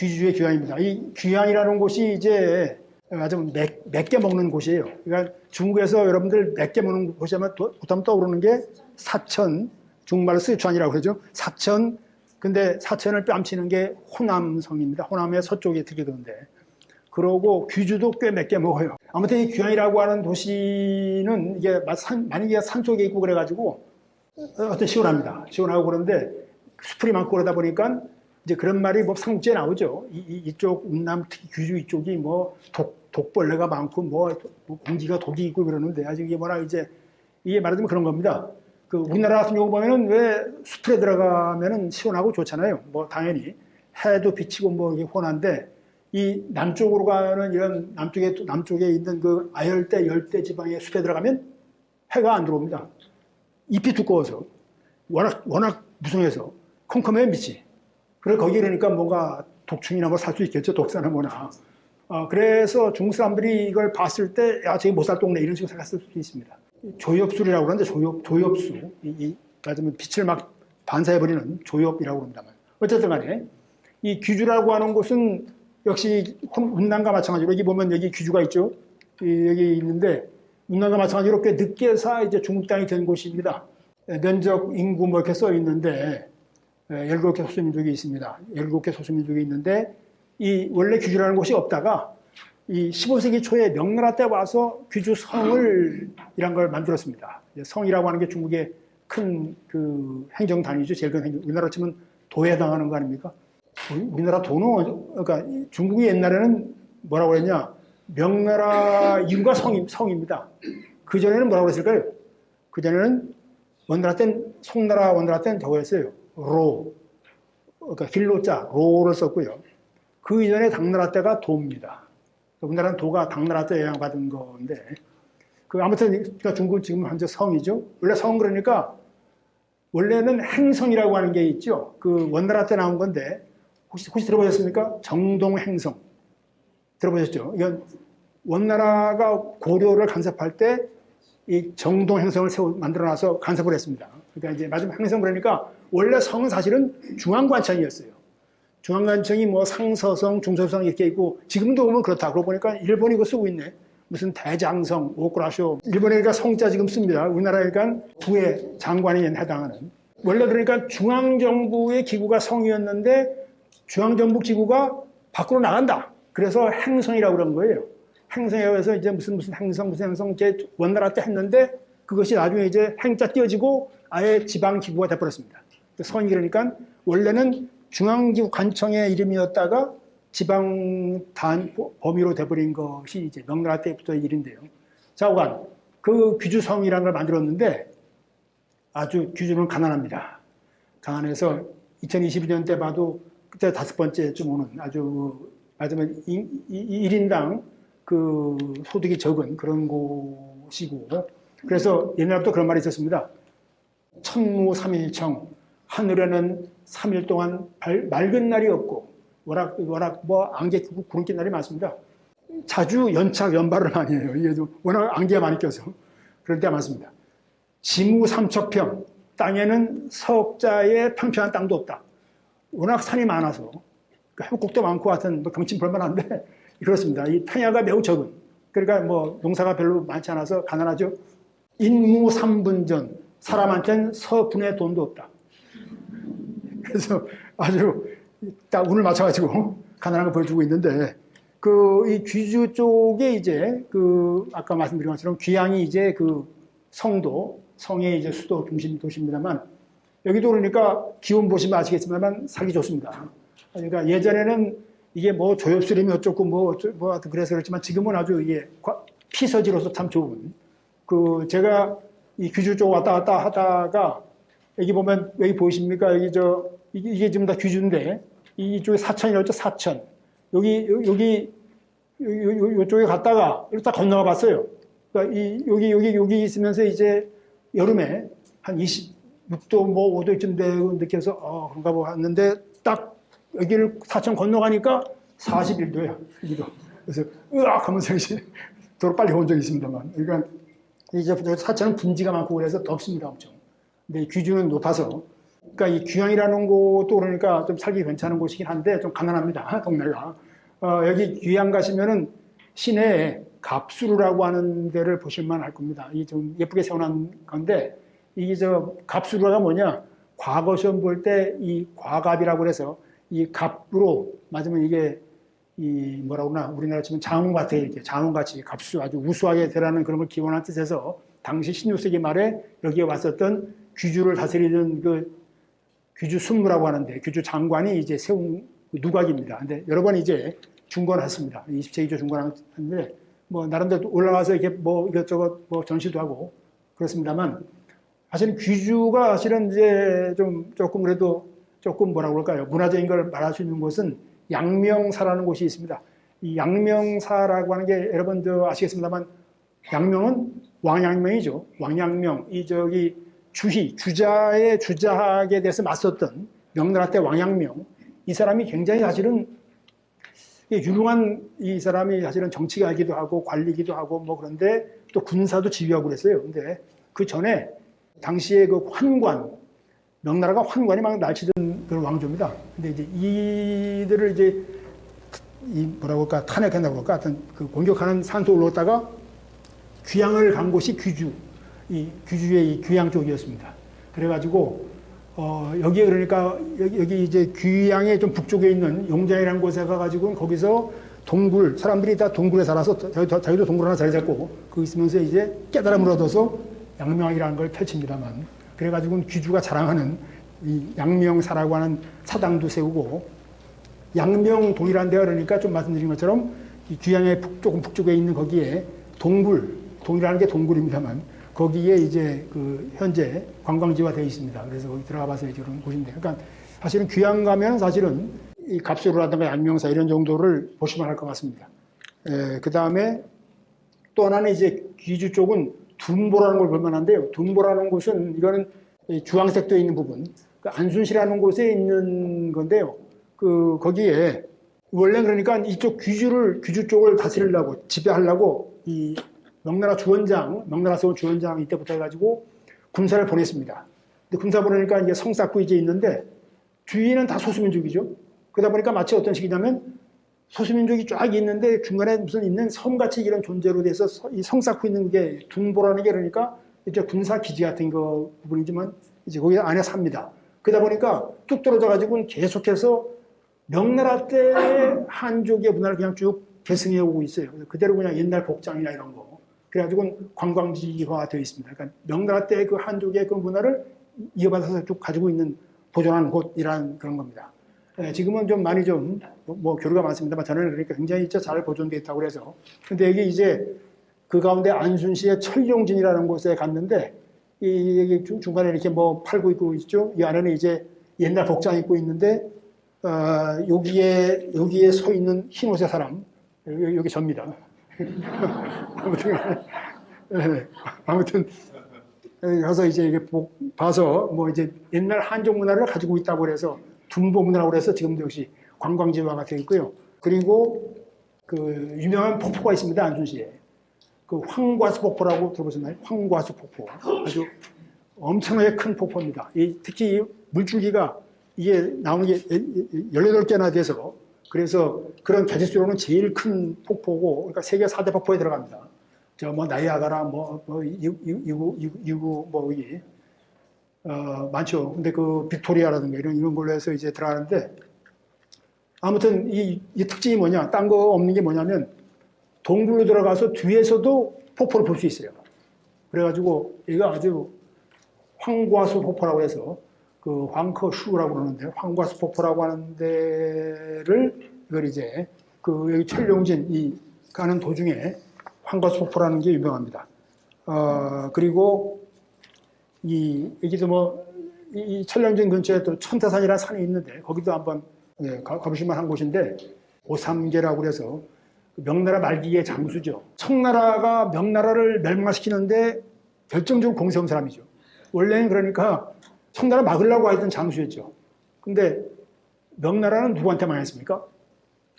귀주의 귀양입니다. 이 귀양이라는 곳이 이제 아주 맵게 먹는 곳이에요. 그러니까 중국에서 여러분들 맵게 먹는 곳이 하면 보통 떠오르는 게 사천, 중국말로 쓰촨이라고 그러죠. 사천, 근데 사천을 뺨치는 게 호남성입니다. 호남의 서쪽에 들리던데. 그러고 귀주도 꽤 맵게 먹어요. 아무튼 이 귀양이라고 하는 도시는 이게 만약에 산 속에 있고 그래가지고 어떤 시원합니다. 시원하고 그런데 수풀이 많고 그러다 보니까 이제 그런 말이 뭐 삼국지에 나오죠. 이쪽 운남 특히 귀주 이쪽이 뭐 독벌레가 많고 뭐 공기가 독이 있고 그러는데 아직 이게 뭐라 이게 말하자면 그런 겁니다. 그 우리나라 같은 경우 보면은 왜 수풀에 들어가면은 시원하고 좋잖아요. 뭐 당연히 해도 비치고 뭐 이게 혼한데 이 남쪽으로 가는 이런 남쪽에 있는 그 아열대 열대 지방의 숲에 들어가면 해가 안 들어옵니다. 잎이 두꺼워서 워낙 무성해서 컴컴해요 밑이. 그래서 거기 그러니까 뭔가 독충이나 뭐 살 수 있겠죠. 독사나 뭐나. 그래서 중국 사람들이 이걸 봤을 때, 야, 저기 못 살 동네 이런 식으로 생각했을 수도 있습니다. 조엽술이라고 그러는데 조엽수. 말하자면 빛을 막 반사해버리는 조엽이라고 그럽니다만. 어쨌든 간에 이 귀주라고 하는 곳은 역시 운남과 마찬가지로 여기 보면 여기 귀주가 있죠. 여기 있는데 운남과 마찬가지로 꽤 늦게서 이제 중국 땅이 된 곳입니다. 면적 인구 뭐 이렇게 써 있는데 17개 소수민족이 있습니다. 17개 소수민족이 있는데 이 원래 귀주라는 곳이 없다가 이 15세기 초에 명나라 때 와서 귀주 성을 이란 걸 만들었습니다. 성이라고 하는 게 중국의 큰 그 행정 단위죠. 제일 큰 행정. 우리나라 치면 도에 해당하는 거 아닙니까? 우리나라 도는 그러니까 중국이 옛날에는 뭐라고 했냐? 명나라 이유가 성입니다. 그 전에는 뭐라고 했을까요? 그 전에는 원나라 때는 원나라 때는 저거 했어요. 로, 그러니까 길로자, 로를 썼고요. 그 이전에 당나라 때가 도입니다. 우리나라는 도가 당나라 때 영향받은 건데, 아무튼 그러니까 중국 지금 현재 성이죠. 원래 성은 그러니까 원래는 행성이라고 하는 게 있죠. 그 원나라 때 나온 건데 혹시 들어보셨습니까? 정동행성 들어보셨죠? 이건 원나라가 고려를 간섭할 때 이 정동행성을 만들어놔서 간섭을 했습니다. 그러니까 이제 마지막 행성 그러니까 원래 성은 사실은 중앙관청이었어요. 중앙관청이 뭐 상서성, 중서성 이렇게 있고 지금도 보면 그렇다. 그러고 보니까 일본이 이거 쓰고 있네. 무슨 대장성, 오쿠라쇼. 일본이니까 성자 지금 씁니다. 우리나라니까 부의 장관에 해당하는. 원래 그러니까 중앙정부의 기구가 성이었는데 중앙정부 기구가 밖으로 나간다. 그래서 행성이라고 그런 거예요. 행성이라고 해서 이제 무슨 행성, 제 원나라 때 했는데 그것이 나중에 이제 행자 띄어지고 아예 지방 기구가 돼버렸습니다. 성이 그러니까 원래는 중앙기구 관청의 이름이었다가 지방 범위로 돼버린 것이 이제 명나라 때부터의 일인데요. 좌우간 그 귀주성이라는 걸 만들었는데 아주 귀주는 가난합니다. 가난해서 2022년 때 봐도 그때 5번째쯤 오는 아주 말하자면 1인당 그 소득이 적은 그런 곳이고 그래서 옛날부터 그런 말이 있었습니다. 천무삼일청 하늘에는 3일 동안 맑은 날이 없고 워낙 뭐 안개 끼고 구름 낀 날이 많습니다. 자주 연발을 많이 해요. 이게 워낙 안개가 많이 껴서 그럴 때가 많습니다. 지무 삼척평 땅에는 석자의 평평한 땅도 없다. 워낙 산이 많아서 해국도 많고 하여튼 뭐 경치 볼만한데 그렇습니다. 이 평야가 매우 적은 그러니까 뭐 농사가 별로 많지 않아서 가난하죠. 인무 삼분전 사람한테는 서분의 돈도 없다. 그래서 아주 딱 운을 맞춰가지고 가난한 걸 보여주고 있는데 이 귀주 쪽에 이제 아까 말씀드린 것처럼 귀양이 이제 성의 이제 수도 중심 도시입니다만 여기도 그러니까 기온 보시면 아시겠지만 살기 좋습니다. 그러니까 예전에는 이게 뭐 조엽수림이 어쩌고 뭐 그래서 그렇지만 지금은 아주 이게 피서지로서 참 좋은 제가 이 귀주 쪽 왔다 갔다 하다가 여기 보면 여기 보이십니까? 이게 지금 다 귀주인데 이쪽에 사천이라고 했죠. 사천. 요쪽에 갔다가 이렇게 딱 건너가 봤어요. 그러니까 여기 있으면서 이제 여름에 한 26도 뭐 5도쯤 되고 느껴서 그런가 보고 왔는데 딱 여기를 사천 건너가니까 41도예요. 여기도. 그래서 으악 하면서 이제 도로 빨리 온 적이 있습니다만. 그러니까 이제 사천은 분지가 많고 그래서 덥습니다. 엄청. 근데 귀주는 높아서 그러니까 이 귀양이라는 곳도 그러니까 좀 살기 괜찮은 곳이긴 한데 좀 가난합니다. 동네가. 여기 귀양 가시면은 시내에 갑수루라고 하는 데를 보실만 할 겁니다. 이 좀 예쁘게 세워놓은 건데 이게 갑수루가 뭐냐? 과거 시험 볼 때 이 과갑이라고 그래서 이 갑으로 맞으면 이게 이 뭐라고 그러나 우리나라 치면 장원 같아 이렇게 장원같이 갑수 아주 우수하게 되라는 그런 걸 기원한 뜻에서 당시 16세기 말에 여기에 왔었던 귀주를 다스리던 그 귀주 순무라고 하는데 귀주 장관이 이제 세운 누각입니다. 근데 여러 번 이제 중건했습니다. 20세기조 중건하는데 뭐 나름대로 올라가서 이렇게 뭐 이것저것 뭐 전시도 하고 그렇습니다만 사실은 귀주가 사실은 이제 좀 조금 그래도 조금 뭐라고 그럴까요? 문화적인 걸 말할 수 있는 곳은 양명사라는 곳이 있습니다. 이 양명사라고 하는 게 여러분 아시겠습니다만 양명은 왕양명이죠. 왕양명 이 주희 주자의 주자학에 대해서 맞섰던 명나라 때 왕양명 이 사람이 굉장히 사실은 유능한 이 사람이 사실은 정치가이기도 하고 관리기도 하고 뭐 그런데 또 군사도 지휘하고 그랬어요. 근데 그 전에 당시에 그 환관 명나라가 환관이 막 날치던 그런 왕조입니다. 근데 이제 이들을 이제 이 뭐라고 할까 탄핵한다고 할까 하여튼 그 공격하는 산소 올라갔다가 귀양을 간 곳이 귀주 이 귀주의 이 귀양 쪽이었습니다. 그래가지고 여기에 그러니까 여기 이제 귀양의 좀 북쪽에 있는 용장이라는 곳에 가가지고 거기서 동굴 사람들이 다 동굴에 살아서 자기도 동굴 하나 자리 잡고 거기 있으면서 이제 깨달음을 얻어서 양명이라는 걸 펼칩니다만 그래가지고 귀주가 자랑하는 이 양명사라고 하는 사당도 세우고 양명동이라는 데가 그러니까 좀 말씀드린 것처럼 이 귀양의 조금 북쪽에 있는 거기에 동이라는 게 동굴입니다만 거기에 이제 그 현재 관광지화 되어 있습니다. 그래서 거기 들어가 봐서 이제 그런 곳인데 그러니까 사실은 귀양 가면 사실은 이 갑수루라든가 양명사 이런 정도를 보시면 할 것 같습니다. 그 다음에 또 하나는 이제 귀주 쪽은 둔보라는 걸 볼만한데요. 둔보라는 곳은 이거는 주황색 되어 있는 부분, 그 안순시라는 곳에 있는 건데요. 거기에 원래 그러니까 이쪽 귀주 쪽을 다스리려고 지배하려고 이 명나라 세운 주원장 이때부터 해가지고 군사를 보냈습니다. 근데 군사 보내니까 이제 성 쌓고 이제 있는데 주위는 다 소수민족이죠. 그러다 보니까 마치 어떤 식이냐면 소수민족이 쫙 있는데 중간에 무슨 있는 섬같이 이런 존재로 돼서 이 성 쌓고 있는 게 둔보라는 게 그러니까 이제 군사 기지 같은 거 부분이지만 이제 거기 안에 삽니다. 그러다 보니까 뚝 떨어져가지고 계속해서 명나라 때 한족의 문화를 그냥 쭉 계승해 오고 있어요. 그대로 그냥 옛날 복장이나 이런 거. 그래가지고 관광지화 되어 있습니다. 그러니까 명나라 때 그 한족의 그 문화를 이어받아서 쭉 가지고 있는 보존한 곳이라는 그런 겁니다. 지금은 좀 많이 뭐 교류가 많습니다만 저는 그러니까 굉장히 잘 보존되어 있다고 그래서. 근데 여기 이제 그 가운데 안순시의 철룡진이라는 곳에 갔는데 이 중간에 이렇게 뭐 팔고 있고 있죠. 이 안에는 이제 옛날 복장 입고 있는데 여기에 서 있는 흰옷의 사람 여기 접니다. 아무튼 가서 이제 이게 봐서 뭐 이제 옛날 한족 문화를 가지고 있다고 그래서 둔보 문화라고 해서 지금도 역시 관광지화가 되어 있고요. 그리고 그 유명한 폭포가 있습니다. 안순시에. 그 황과수 폭포라고 들어보셨나요? 황과수 폭포. 아주 엄청나게 큰 폭포입니다. 특히 이 물줄기가 이게 나오는 게 18개나 돼서 그래서 그런 가짓수로는 제일 큰 폭포고 그러니까 세계 4대 폭포에 들어갑니다. 뭐 나이아가라 이구 뭐 이게 많죠. 근데 그 빅토리아라든가 이런 걸로 해서 이제 들어가는데 아무튼 이 특징이 뭐냐? 딴 거 없는 게 뭐냐면 동굴로 들어가서 뒤에서도 폭포를 볼 수 있어요. 그래가지고 얘가 아주 황과수 폭포라고 해서 그 황커슈라고 그러는데 황과수 폭포라고 하는 데를 이걸 이제 그 여기 철룡진 이 가는 도중에 황과수 폭포라는 게 유명합니다. 그리고 여기도 뭐 이 철룡진 근처에 또 천태산이라는 산이 있는데 거기도 한번 가보실 만한 곳인데 오삼계라고 그래서 명나라 말기의 장수죠. 청나라가 명나라를 멸망시키는데 결정적으로 공세한 사람이죠. 원래는 그러니까 청나라 막으려고 했던 장수였죠. 근데 명나라는 누구한테 망했습니까?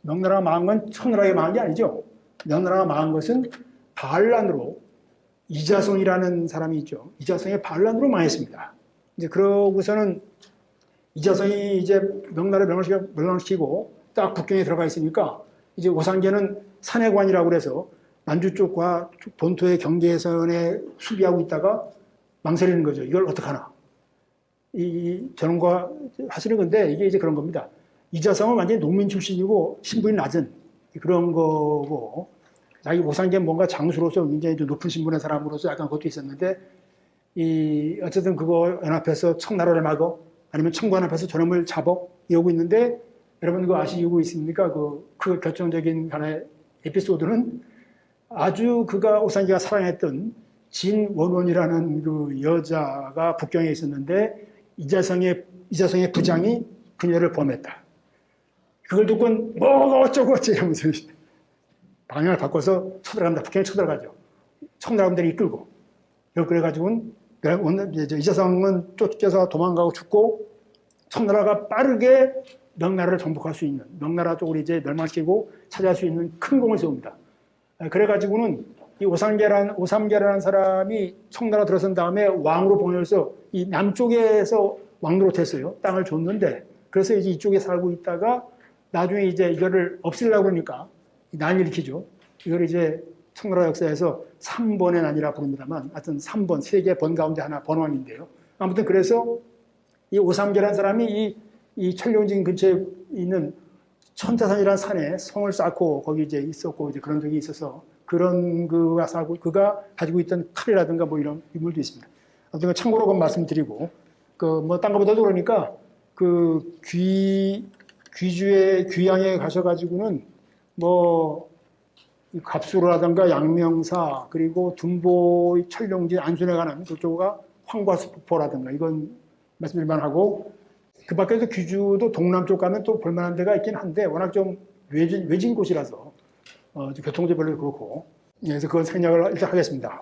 명나라가 망한 건 청나라에 망한 게 아니죠. 명나라가 망한 것은 반란으로 이자성이라는 사람이 있죠. 이자성의 반란으로 망했습니다. 이제 그러고서는 이자성이 이제 명나라 멸망시키고 딱 북경에 들어가 있으니까 이제 오상계는 산해관이라고 그래서 만주 쪽과 본토의 경계선에 수비하고 있다가 망설이는 거죠. 이걸 어떡하나. 저런과 하시는 건데 이게 이제 그런 겁니다. 이자성은 완전히 농민 출신이고 신분이 낮은 그런 거고 자기 오상계는 뭔가 장수로서 굉장히 좀 높은 신분의 사람으로서 약간 그것도 있었는데 어쨌든 그거 연합해서 청나라를 막어 아니면 청관 앞에서 저놈을 잡어 이러고 있는데 여러분 그거 아시고 있습니까? 그 결정적인 하나의 에피소드는 아주 그가 오상계가 사랑했던 진원원이라는 그 여자가 북경에 있었는데 이자성의 부장이 그녀를 범했다. 그걸 듣고 뭐가 어쩌고 이러면서 방향을 바꿔서 쳐들어갑니다. 북경에 쳐들어가죠. 청나라분들이 이끌고. 그래가지고는 이자성은 쫓겨서 도망가고 죽고 청나라가 빠르게 명나라를 정복할 수 있는 명나라 쪽으로 이제 멸망시키고 차지할 수 있는 큰 공을 세웁니다. 그래가지고는 이 오삼계라는 사람이 청나라 들어선 다음에 왕으로 봉해서 이 남쪽에서 왕으로 됐어요. 땅을 줬는데 그래서 이제 이쪽에 살고 있다가 나중에 이제 이거를 없애려고 그러니까 난을 일으키죠. 이걸 이제 청나라 역사에서 3번의 난이라 부릅니다만 하여튼 3번, 세 개 번 가운데 하나 번왕인데요. 아무튼 그래서 이 오삼계라는 사람이 이 천룡진 근처에 있는 천자산이라는 산에 성을 쌓고 거기 이제 있었고 이제 그런 적이 있어서 그런 그가 가지고 있던 칼이라든가 뭐 이런 유물도 있습니다. 아무튼 참고로 그건 말씀드리고 뭐 딴 거보다도 그러니까 귀주에 가셔가지고는 뭐 갑수로라든가 양명사 그리고 둔보 천룡진 안순에 가는 그쪽가 황과수폭포라든가 이건 말씀드릴만 하고 그 밖에서 귀주도 동남쪽 가면 또 볼만한 데가 있긴 한데 워낙 좀 외진 곳이라서 교통도 별로 그렇고 그래서 그건 생략을 일단 하겠습니다.